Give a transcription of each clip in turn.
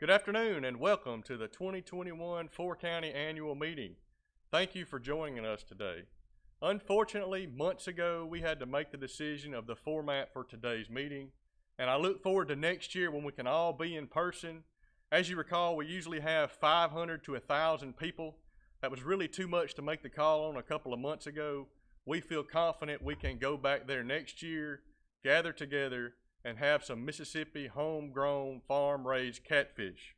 Good afternoon and welcome to the 2021 4-County Annual Meeting. Thank you for joining us today. Unfortunately, months ago we had to make the decision of the format for today's meeting, and I look forward to next year when we can all be in person. As you recall, we usually have 500 to 1,000 people. That was really too much to make the call on a couple of months ago. We feel confident we can go back there next year, gather together, and have some Mississippi homegrown farm-raised catfish.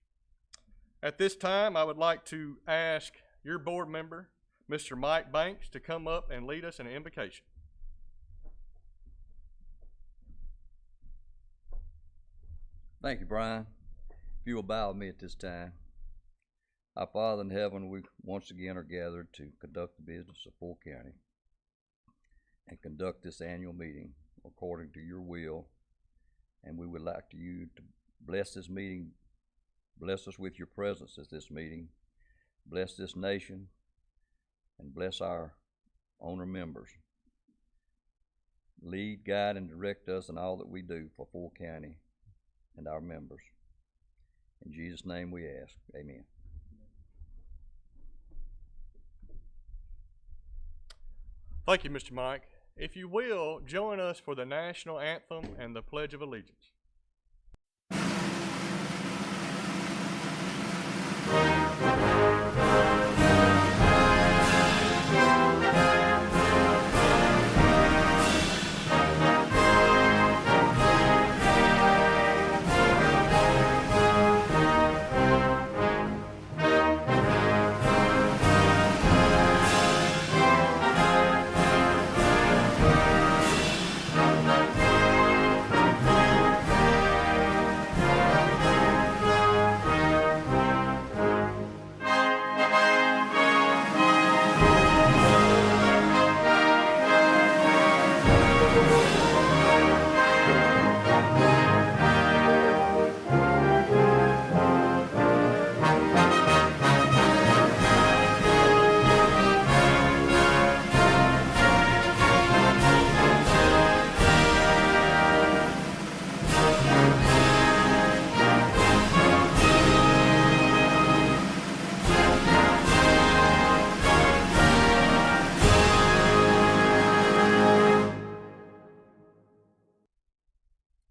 At this time, I would like to ask your board member, Mr. Mike Banks, to come up and lead us in an invocation. Thank you, Brian. If you will bow with me at this time. Our Father in heaven, we once again are gathered to conduct the business of 4 County and conduct this annual meeting according to your will. And we would like you to bless this meeting, bless us with your presence at this meeting, bless this nation, and bless our owner members. Lead, guide, and direct us in all that we do for 4 County and our members. In Jesus' name we ask, amen. Thank you, Mr. Mike. If you will, join us for the national anthem and the Pledge of Allegiance.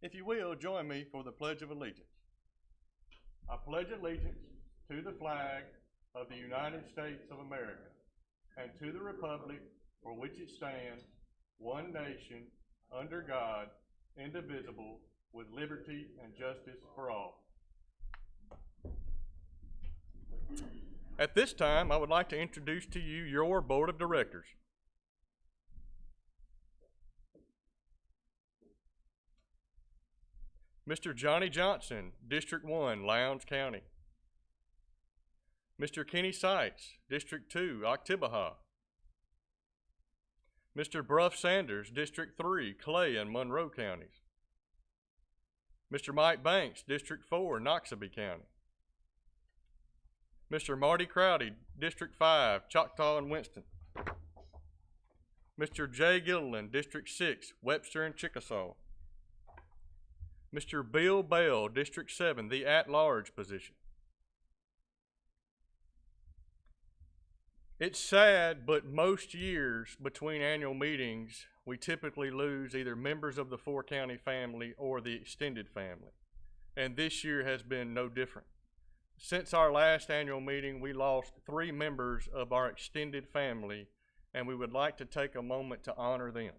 If you will, join me for the Pledge of Allegiance. I pledge allegiance to the flag of the United States of America and to the republic for which it stands, one nation, under God, indivisible, with liberty and justice for all. At this time, I would like to introduce to you your Board of Directors. Mr. Johnny Johnson, District 1, Lowndes County. Mr. Kenny Seitz, District 2, Oktibbeha. Mr. Bruff Sanders, District 3, Clay and Monroe Counties. Mr. Mike Banks, District 4, Noxubee County. Mr. Marty Crowdy, District 5, Choctaw and Winston. Mr. Jay Gilliland, District 6, Webster and Chickasaw. Mr. Bill Bell, District 7, the at-large position. It's sad, but most years between annual meetings, we typically lose either members of the 4-County family or the extended family. And this year has been no different. Since our last annual meeting, we lost 3 members of our extended family, and we would like to take a moment to honor them.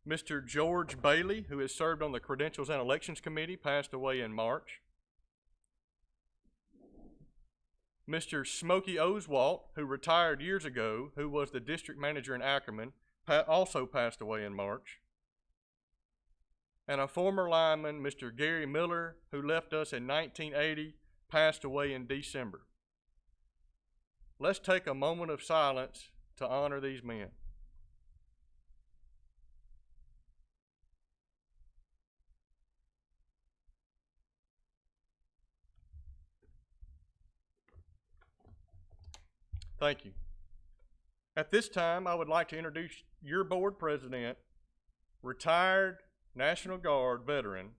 Mr. George Bailey, who has served on the Credentials and Elections Committee, passed away in March. Mr. Smokey Oswalt, who retired years ago, who was the district manager in Ackerman, also passed away in March. And a former lineman, Mr. Gary Miller, who left us in 1980, passed away in December. Let's take a moment of silence to honor these men. Thank you. At this time, I would like to introduce your board president, retired National Guard veteran,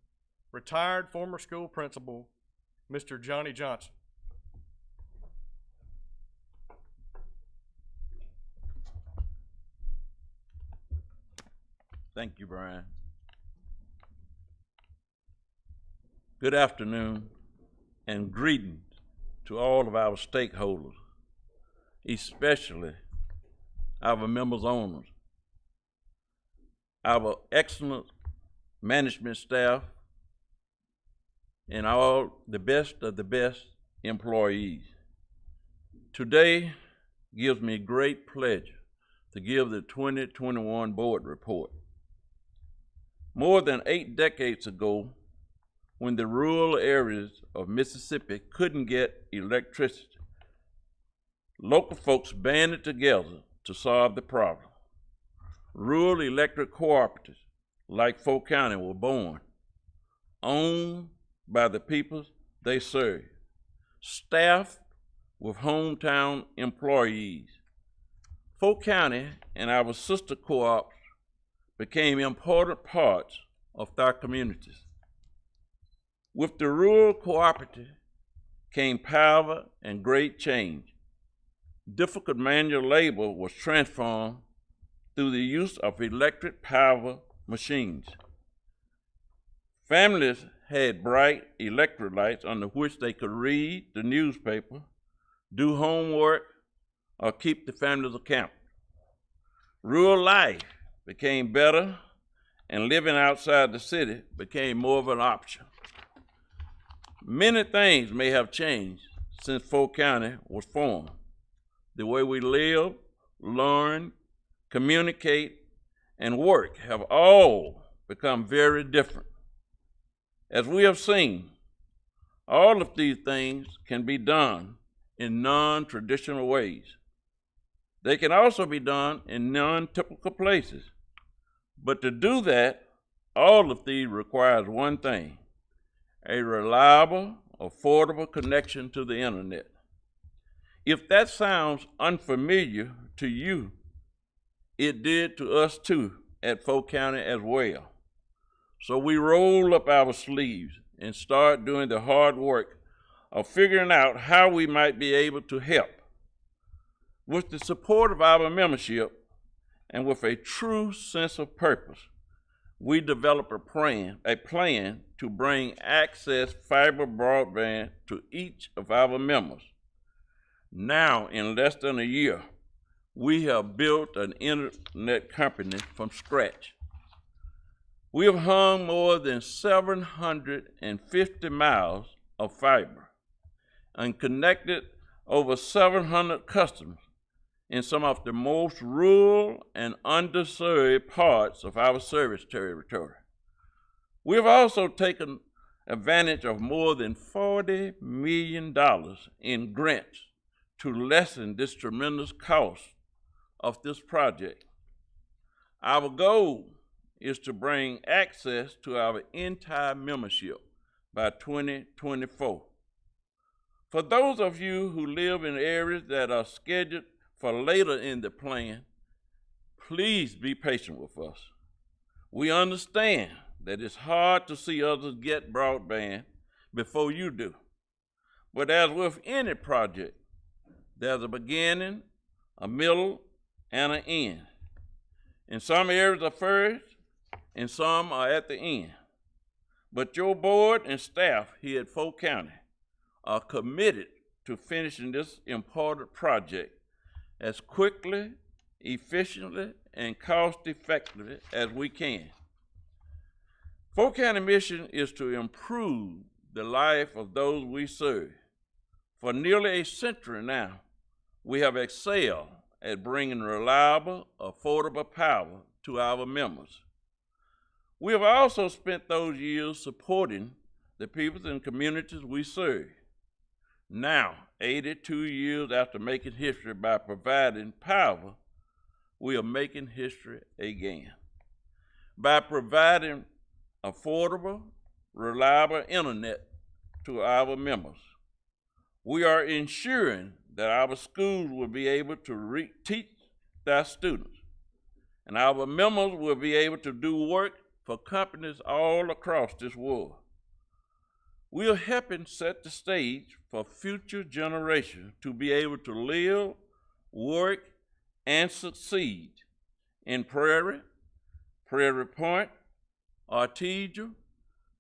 retired former school principal, Mr. Johnny Johnson. Thank you, Brian. Good afternoon and greetings to all of our stakeholders, especially our members owners, our excellent management staff, and all the best of the best employees. Today gives me great pleasure to give the 2021 board report. More than 8 decades ago, when the rural areas of Mississippi couldn't get electricity, local folks banded together to solve the problem. Rural electric cooperatives like Polk County were born, owned by the people they serve, staffed with hometown employees. Polk County and our sister co-ops became important parts of their communities. With the rural cooperative came power and great change. Difficult manual labor was transformed through the use of electric power machines. Families had bright electric lights under which they could read the newspaper, do homework, or keep the families accountable. Rural life became better, and living outside the city became more of an option. Many things may have changed since Polk County was formed. The way we live, learn, communicate, and work have all become very different. As we have seen, all of these things can be done in non-traditional ways. They can also be done in non-typical places. But to do that, all of these requires one thing: a reliable, affordable connection to the internet. If that sounds unfamiliar to you, it did to us too at Polk County as well. So we roll up our sleeves and start doing the hard work of figuring out how we might be able to help. With the support of our membership and with a true sense of purpose, we developed a plan to bring access fiber broadband to each of our members. Now, in less than a year, we have built an internet company from scratch. We have hung more than 750 miles of fiber and connected over 700 customers in some of the most rural and underserved parts of our service territory. We have also taken advantage of more than $40 million in grants to lessen this tremendous cost of this project. Our goal is to bring access to our entire membership by 2024. For those of you who live in areas that are scheduled for later in the plan, please be patient with us. We understand that it's hard to see others get broadband before you do. But as with any project, there's a beginning, a middle, and an end. In some areas are first, and some are at the end. But your board and staff here at Polk County are committed to finishing this important project as quickly, efficiently, and cost-effectively as we can. Polk County mission is to improve the life of those we serve. For nearly a century now, we have excelled at bringing reliable, affordable power to our members. We have also spent those years supporting the people and communities we serve. Now, 82 years after making history by providing power, we are making history again. By providing affordable, reliable internet to our members, we are ensuring that our schools will be able to teach their students, and our members will be able to do work for companies all across this world. We are helping set the stage for future generations to be able to live, work, and succeed in Prairie, Prairie Point, Artesia,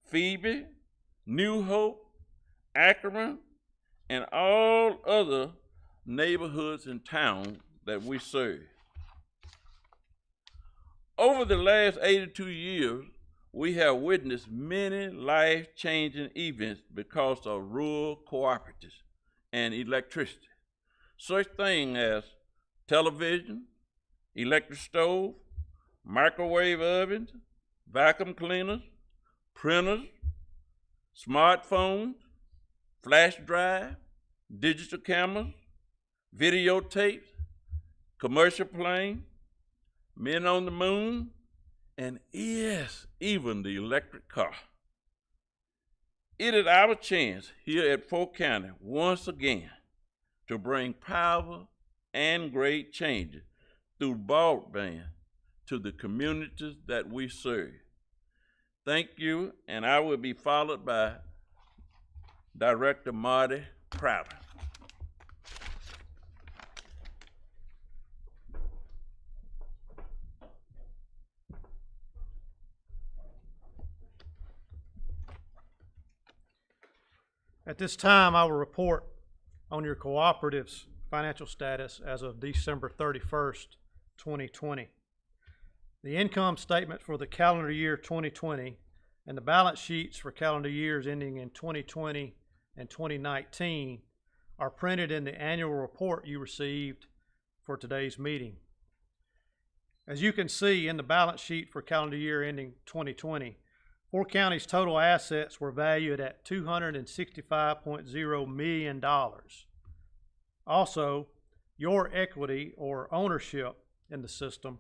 Phoebe, New Hope, Akron, and all other neighborhoods and towns that we serve. Over the last 82 years, we have witnessed many life-changing events because of rural cooperatives and electricity. Such things as television, electric stove, microwave ovens, vacuum cleaners, printers, smartphones, flash drive, digital cameras, videotapes, commercial planes, men on the moon, and yes, even the electric car. It is our chance here at Polk County once again to bring power and great changes through broadband to the communities that we serve. Thank you, and I will be followed by Director Marty Crowder. At this time, I will report on your cooperative's financial status as of December 31st, 2020. The income statement for the calendar year 2020 and the balance sheets for calendar years ending in 2020 and 2019 are printed in the annual report you received for today's meeting. As you can see in the balance sheet for calendar year ending 2020, Polk County's total assets were valued at $265.0 million. Also, your equity or ownership in the system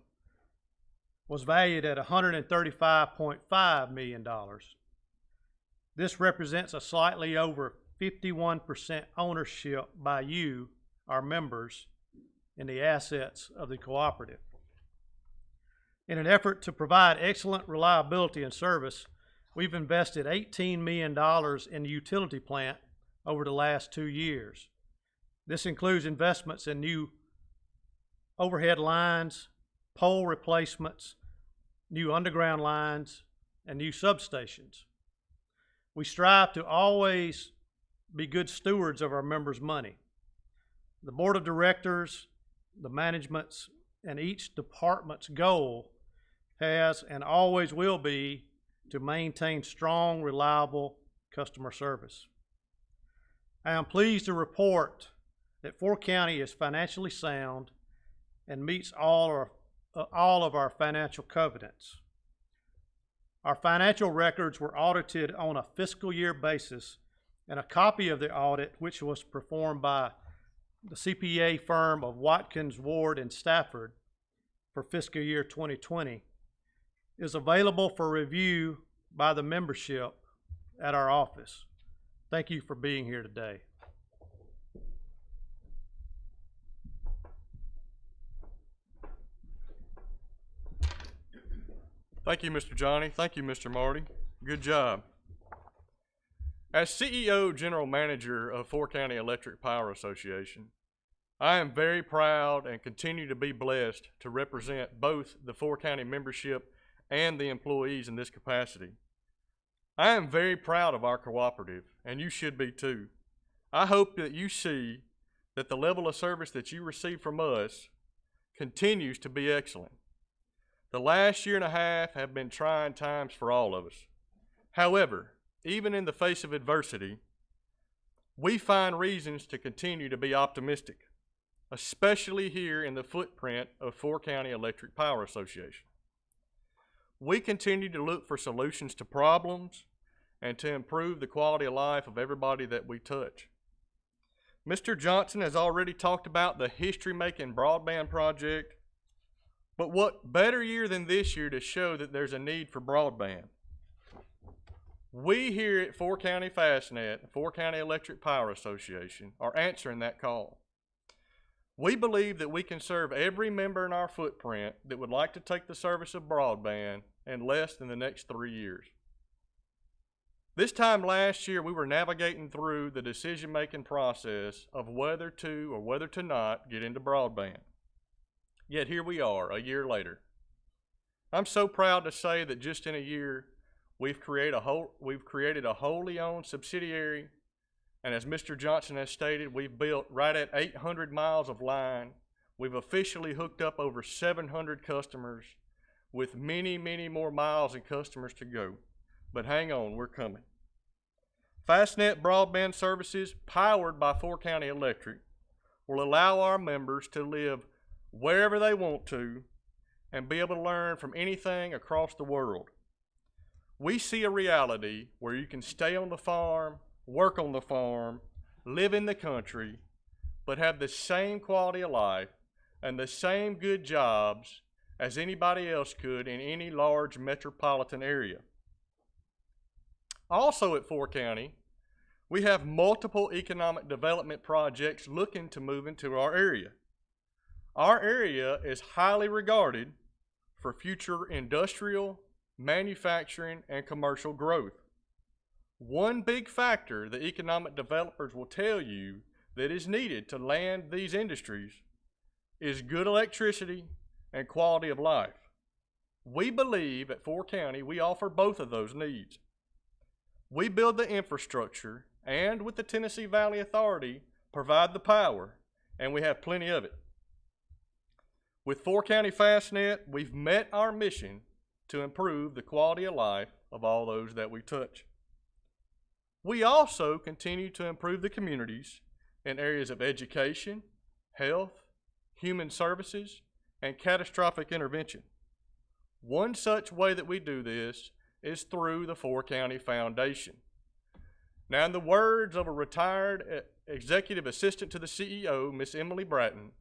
was valued at $135.5 million. This represents a slightly over 51% ownership by you, our members, in the assets of the cooperative. In an effort to provide excellent reliability and service, we've invested $18 million in the utility plant over the last 2 years. This includes investments in new overhead lines, pole replacements, new underground lines, and new substations. We strive to always be good stewards of our members' money. The board of directors, the management's, and each department's goal has and always will be to maintain strong, reliable customer service. I am pleased to report that Polk County is financially sound and meets all of our financial covenants. Our financial records were audited on a fiscal year basis, and a copy of the audit, which was performed by the CPA firm of Watkins, Ward, and Stafford for fiscal year 2020, is available for review by the membership at our office. Thank you for being here today. Thank you, Mr. Johnny. Thank you, Mr. Marty. Good job. As CEO General Manager of Polk County Electric Power Association, I am very proud and continue to be blessed to represent both the Polk County membership and the employees in this capacity. I am very proud of our cooperative, and you should be too. I hope that you see that the level of service that you receive from us continues to be excellent. The last year and a half have been trying times for all of us. However, even in the face of adversity, we find reasons to continue to be optimistic, especially here in the footprint of Polk County Electric Power Association. We continue to look for solutions to problems and to improve the quality of life of everybody that we touch. Mr. Johnson has already talked about the history-making broadband project, but what better year than this year to show that there's a need for broadband? We here at Polk County Fastnet, Polk County Electric Power Association, are answering that call. We believe that we can serve every member in our footprint that would like to take the service of broadband in less than the next 3 years. This time last year, we were navigating through the decision-making process of whether to or whether to not get into broadband. Yet here we are, a year later. I'm so proud to say that just in a year, we've created a wholly owned subsidiary, and as Mr. Johnson has stated, we've built right at 800 miles of line. We've officially hooked up over 700 customers with many, many more miles and customers to go. But hang on, we're coming. FastNet broadband services, powered by 4 County Electric, will allow our members to live wherever they want to and be able to learn from anything across the world. We see a reality where you can stay on the farm, work on the farm, live in the country, but have the same quality of life and the same good jobs as anybody else could in any large metropolitan area. Also at 4 County, we have multiple economic development projects looking to move into our area. Our area is highly regarded for future industrial, manufacturing, and commercial growth. One big factor the economic developers will tell you that is needed to land these industries is good electricity and quality of life. We believe at 4 County we offer both of those needs. We build the infrastructure and with the Tennessee Valley Authority provide the power, and we have plenty of it. With 4 County FastNet, we've met our mission to improve the quality of life of all those that we touch. We also continue to improve the communities in areas of education, health, human services, and catastrophic intervention. One such way that we do this is through the 4 County Foundation. Now, in the words of a retired executive assistant to the CEO, Miss Emily Bratton,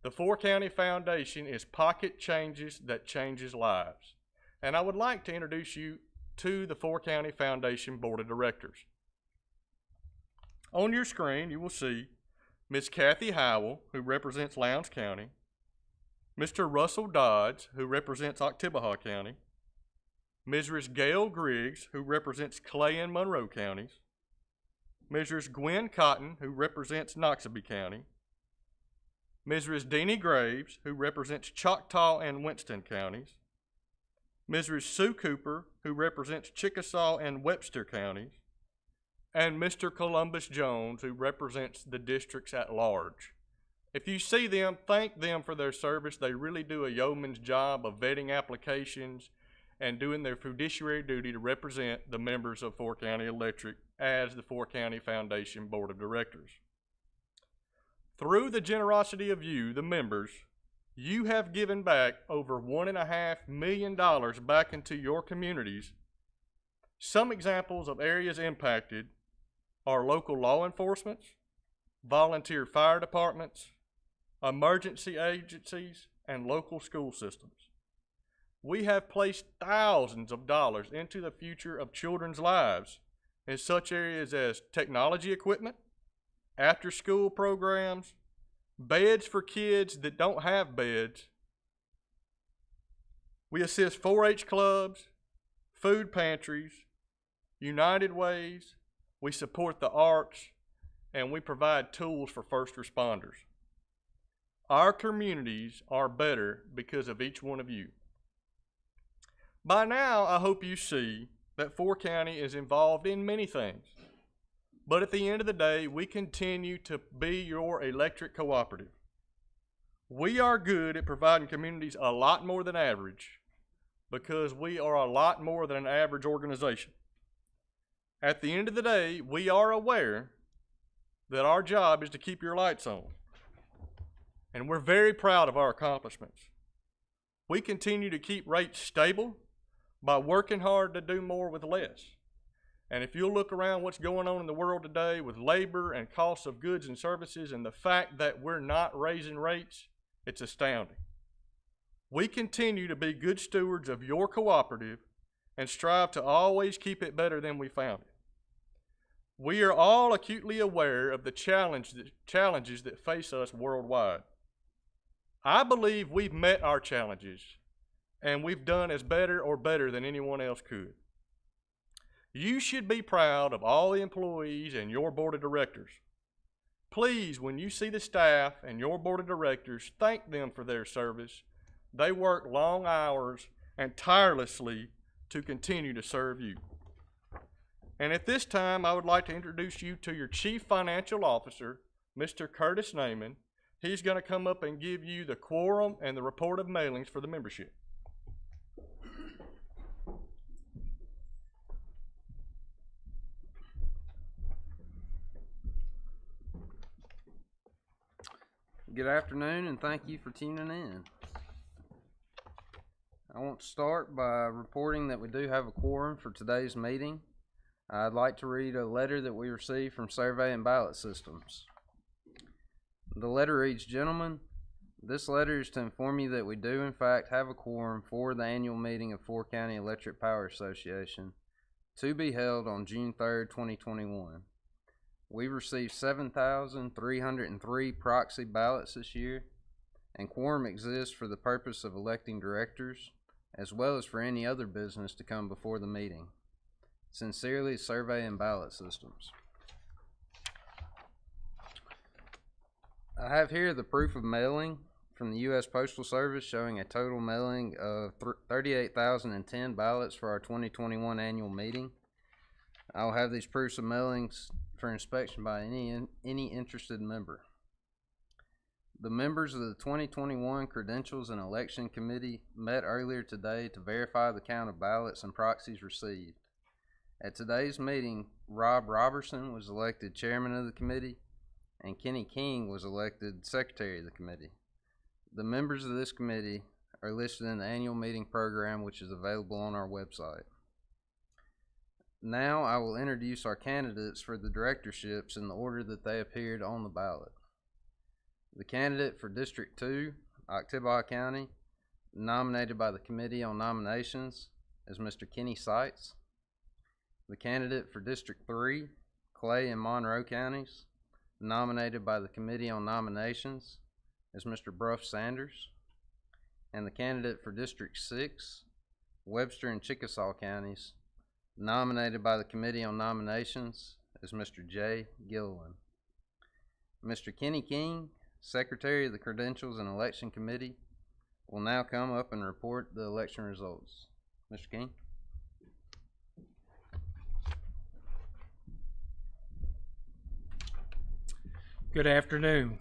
the 4 County Foundation is pocket changes that changes lives. And I would like to introduce you to the 4 County Foundation Board of Directors. On your screen, you will see Miss Kathy Howell, who represents Lowndes County, Mr. Russell Dodds, who represents Oktibbeha County, Mrs. Gail Griggs, who represents Clay and Monroe counties, Mrs. Gwen Cotton, who represents Noxubee County, Mrs. Deanie Graves, who represents Choctaw and Winston counties, Mrs. Sue Cooper, who represents Chickasaw and Webster counties, and Mr. Columbus Jones, who represents the districts at large. If you see them, thank them for their service. They really do a yeoman's job of vetting applications and doing their fiduciary duty to represent the members of 4 County Electric as the 4 County Foundation Board of Directors. Through the generosity of you, the members, you have given back over $1.5 million back into your communities. Some examples of areas impacted are local law enforcement, volunteer fire departments, emergency agencies, and local school systems. We have placed thousands of dollars into the future of children's lives in such areas as technology equipment, after-school programs, beds for kids that don't have beds. We assist 4-H clubs, food pantries, United Ways. We support the arts, and we provide tools for first responders. Our communities are better because of each one of you. By now, I hope you see that 4 County is involved in many things. But at the end of the day, we continue to be your electric cooperative. We are good at providing communities a lot more than average because we are a lot more than an average organization. At the end of the day, we are aware that our job is to keep your lights on. And we're very proud of our accomplishments. We continue to keep rates stable by working hard to do more with less. And if you'll look around what's going on in the world today with labor and costs of goods and services and the fact that we're not raising rates, it's astounding. We continue to be good stewards of your cooperative and strive to always keep it better than we found it. We are all acutely aware of the challenges that face us worldwide. I believe we've met our challenges and we've done as better or better than anyone else could. You should be proud of all the employees and your board of directors. Please, when you see the staff and your board of directors, thank them for their service. They work long hours and tirelessly to continue to serve you. And at this time, I would like to introduce you to your Chief Financial Officer, Mr. Curtis Naiman. He's going to come up and give you the quorum and the report of mailings for the membership. Good afternoon, and thank you for tuning in. I want to start by reporting that we do have a quorum for today's meeting. I'd like to read a letter that we received from Survey and Ballot Systems. The letter reads, "Gentlemen, this letter is to inform you that we do in fact have a quorum for the annual meeting of Fort County Electric Power Association to be held on June 3rd, 2021. We received 7,303 proxy ballots this year, and quorum exists for the purpose of electing directors, as well as for any other business to come before the meeting. Sincerely, Survey and Ballot Systems." I have here the proof of mailing from the U.S. Postal Service showing a total mailing of 38,010 ballots for our 2021 annual meeting. I'll have these proofs of mailings for inspection by any interested member. The members of the 2021 Credentials and Election Committee met earlier today to verify the count of ballots and proxies received. At today's meeting, Rob Robertson was elected chairman of the committee, and Kenny King was elected secretary of the committee. The members of this committee are listed in the annual meeting program, which is available on our website. Now I will introduce our candidates for the directorships in the order that they appeared on the ballot. The candidate for District 2, Oktibbeha County, nominated by the Committee on Nominations, is Mr. Kenny Seitz. The candidate for District 3, Clay and Monroe Counties, nominated by the Committee on Nominations, is Mr. Bruff Sanders. And the candidate for District 6, Webster and Chickasaw Counties, nominated by the Committee on Nominations, is Mr. Jay Gilliland. Mr. Kenny King, Secretary of the Credentials and Election Committee, will now come up and report the election results. Mr. King? Good afternoon.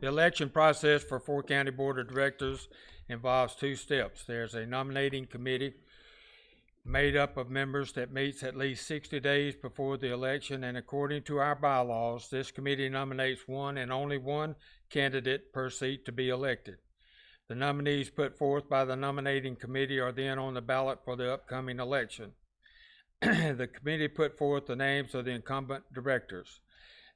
The election process for Fort County Board of Directors involves two steps. There's a nominating committee made up of members that meets at least 60 days before the election, and according to our bylaws, this committee nominates one and only one candidate per seat to be elected. The nominees put forth by the nominating committee are then on the ballot for the upcoming election. The committee put forth the names of the incumbent directors.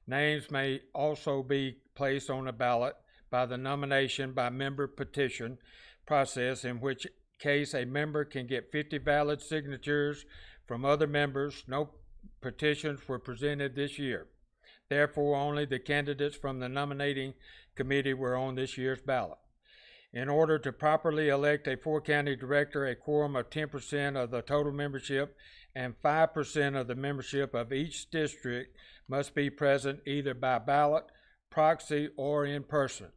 Names may also be placed on a ballot by the nomination by member petition process, in which case a member can get 50 valid signatures from other members. No petitions were presented this year. Therefore, only the candidates from the nominating committee were on this year's ballot. In order to properly elect a Fort County director, a quorum of 10% of the total membership and 5% of the membership of each district must be present either by ballot, proxy, or in person.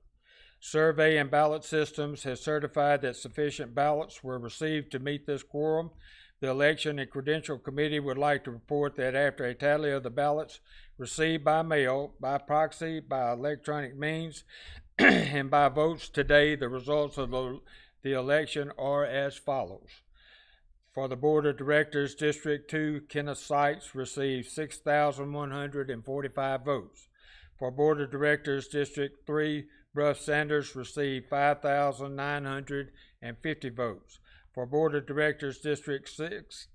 Survey and Ballot Systems has certified that sufficient ballots were received to meet this quorum. The Election and Credential Committee would like to report that after a tally of the ballots received by mail, by proxy, by electronic means, and by votes today, the results of the election are as follows. For the Board of Directors, District 2, Kenneth Seitz received 6,145 votes. For Board of Directors, District 3, Bruff Sanders received 5,950 votes. For Board of Directors, District 6,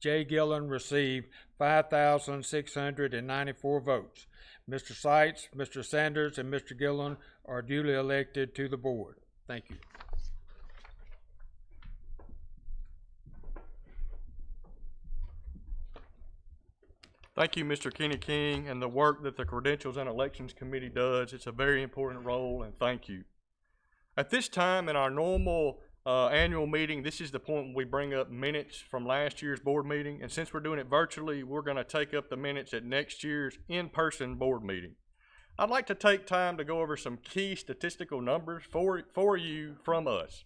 Jay Gillen received 5,694 votes. Mr. Seitz, Mr. Sanders, and Mr. Gillen are duly elected to the board. Thank you. Thank you, Mr. Kenny King, and the work that the Credentials and Elections Committee does. It's a very important role, and thank you. At this time, in our normal annual meeting, this is the point when we bring up minutes from last year's board meeting. And since we're doing it virtually, we're going to take up the minutes at next year's in-person board meeting. I'd like to take time to go over some key statistical numbers for you from us.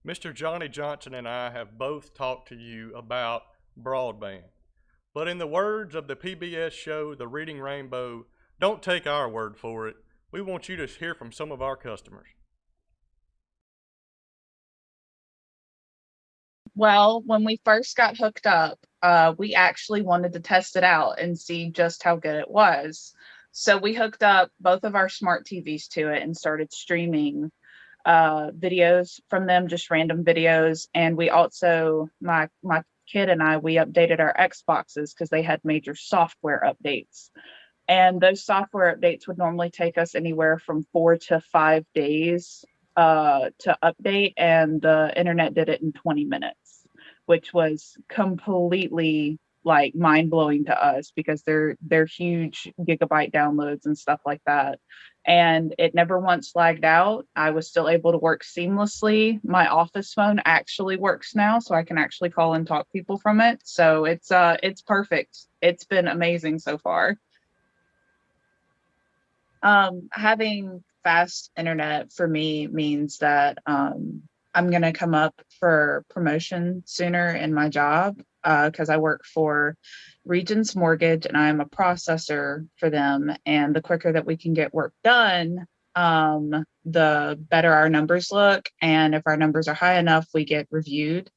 Mr. Johnny Johnson and I have both talked to you about broadband. But in the words of the PBS show, The Reading Rainbow, don't take our word for it. We want you to hear from some of our customers. Well, when we first got hooked up, we actually wanted to test it out and see just how good it was. So we hooked up both of our smart TVs to it and started streaming videos from them, just random videos. And we also, my kid and I, we updated our Xboxes because they had major software updates. And those software updates would normally take us anywhere from 4 to 5 days to update, and the internet did it in 20 minutes, which was completely like mind-blowing to us because they're huge gigabyte downloads and stuff like that. And it never once lagged out. I was still able to work seamlessly. My office phone actually works now, so I can actually call and talk to people from it. So it's perfect. It's been amazing so far. Having fast internet for me means that I'm going to come up for promotion sooner in my job because I work for Regions Mortgage and I'm a processor for them. And the quicker that we can get work done, the better our numbers look. And if our numbers are high enough, we get reviewed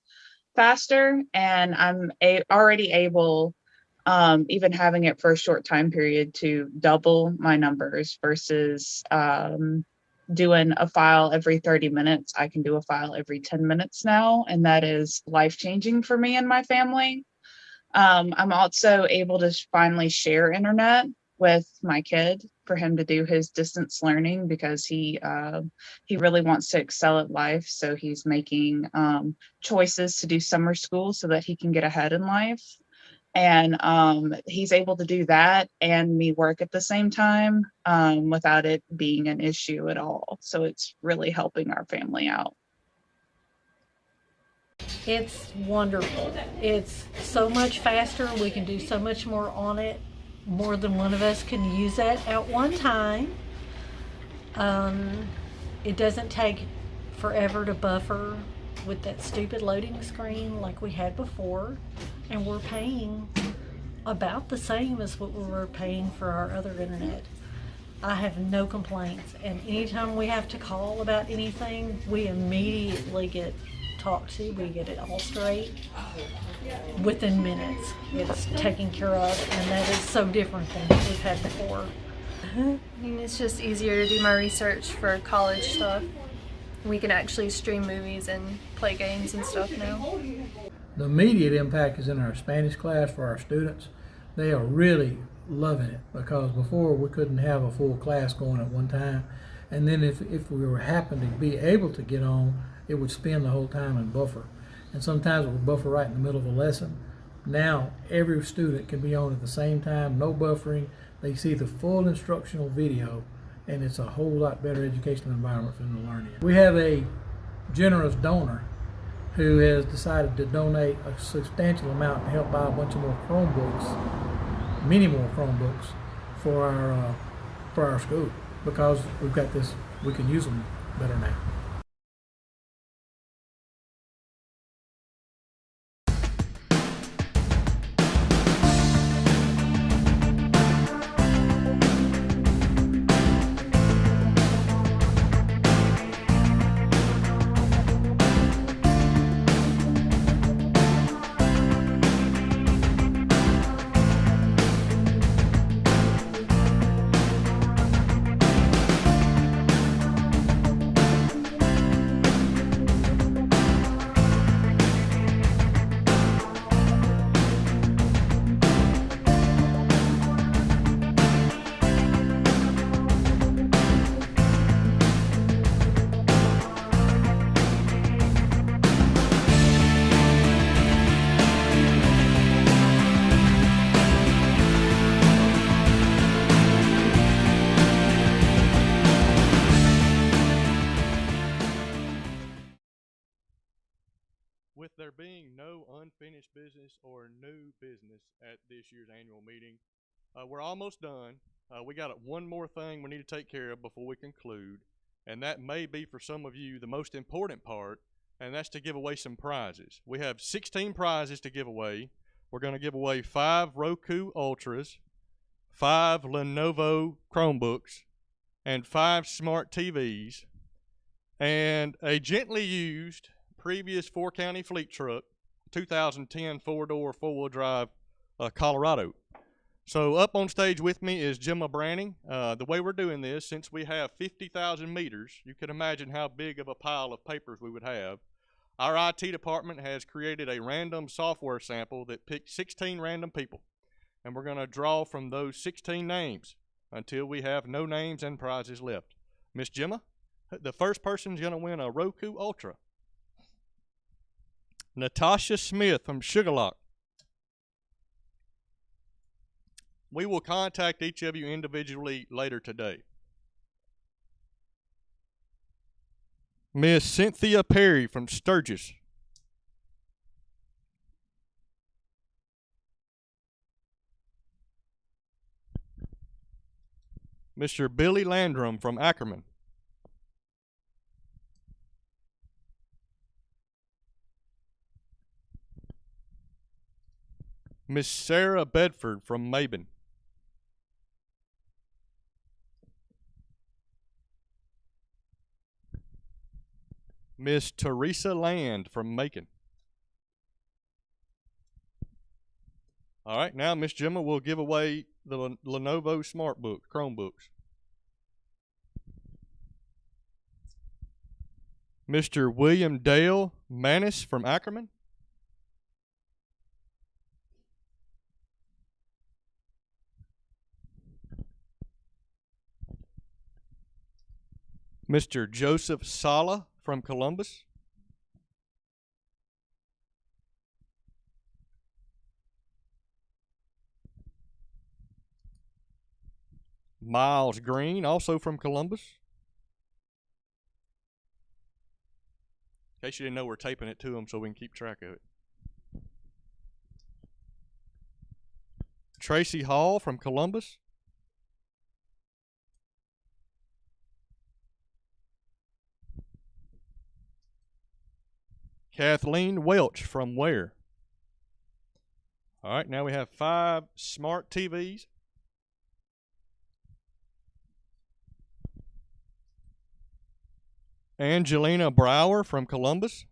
faster. And I'm already able, even having it for a short time period, to double my numbers versus doing a file every 30 minutes. I can do a file every 10 minutes now, and that is life-changing for me and my family. I'm also able to finally share internet with my kid for him to do his distance learning because he really wants to excel at life. So he's making choices to do summer school so that he can get ahead in life. And he's able to do that and me work at the same time without it being an issue at all. So it's really helping our family out. It's wonderful. It's so much faster. We can do so much more on it. More than one of us can use it at one time. It doesn't take forever to buffer with that stupid loading screen like we had before, and we're paying about the same as what we were paying for our other internet. I have no complaints, and anytime we have to call about anything, we immediately get talk to, we get it all straight within minutes. It's taken care of, and that is so different than what we've had before. I mean, it's just easier to do my research for college stuff. We can actually stream movies and play games and stuff now. The immediate impact is in our Spanish class for our students. They are really loving it, because before we couldn't have a full class going at one time. And then if we were happened to be able to get on, it would spin the whole time and buffer. And sometimes it would buffer right in the middle of a lesson. Now every student can be on at the same time, no buffering. They see the full instructional video, and it's a whole lot better educational environment for them to learn in. We have a generous donor who has decided to donate a substantial amount to help buy a bunch of more Chromebooks, many more Chromebooks for our school, because we've got this, we can use them better now. With there being no unfinished business or new business at this year's annual meeting, we're almost done. We got one more thing we need to take care of before we conclude, and that may be for some of you the most important part, and that's to give away some prizes. We have 16 prizes to give away. We're going to give away 5 Roku Ultras, 5 Lenovo Chromebooks, and 5 smart TVs, and a gently used previous 4-county fleet truck, 2010 4-door 4-wheel drive Colorado. So up on stage with me is Gemma Branning. The way we're doing this, since we have 50,000 meters, you can imagine how big of a pile of papers we would have. Our IT department has created a random software sample that picked 16 random people, and we're going to draw from those 16 names until we have no names and prizes left. Miss Gemma, the first person's going to win a Roku Ultra. Natasha Smith from Sugarlock. We will contact each of you individually later today. Miss Cynthia Perry from Sturgis. Mr. Billy Landrum from Ackerman. Miss Sarah Bedford from Mabin. Miss Teresa Land from Macon. All right, now Miss Gemma will give away the Lenovo SmartBook, Chromebooks. Mr. William Dale Manis from Ackerman. Mr. Joseph Sala from Columbus. Miles Green, also from Columbus. In case you didn't know, we're taping it to him so we can keep track of it. Tracy Hall from Columbus. Kathleen Welch from Ware. All right, now we have 5 smart TVs. Angelina Brower from Columbus.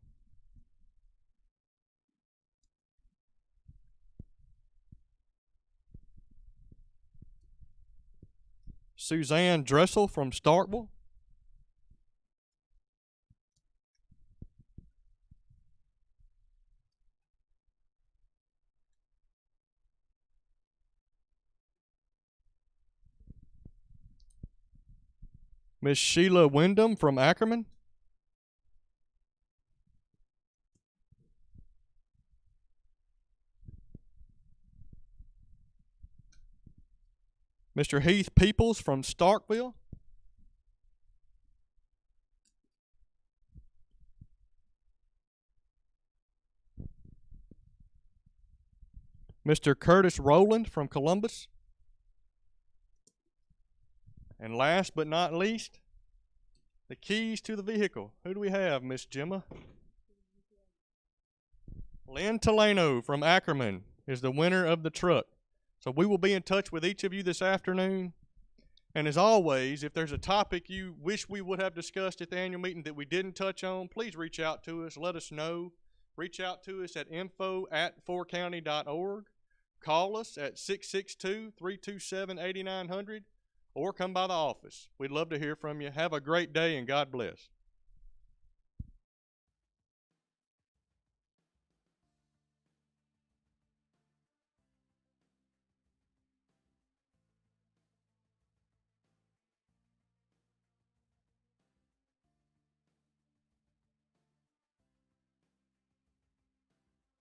Suzanne Dressel from Starkville. Miss Sheila Wyndham from Ackerman. Mr. Heath Peoples from Starkville. Mr. Curtis Rowland from Columbus. And last but not least, the keys to the vehicle. Who do we have, Miss Gemma? Lynn Talano from Ackerman is the winner of the truck. So we will be in touch with each of you this afternoon. And as always, if there's a topic you wish we would have discussed at the annual meeting that we didn't touch on, please reach out to us. Let us know. Reach out to us at info@4county.org. Call us at 662-327-8900 or come by the office. We'd love to hear from you. Have a great day and God bless.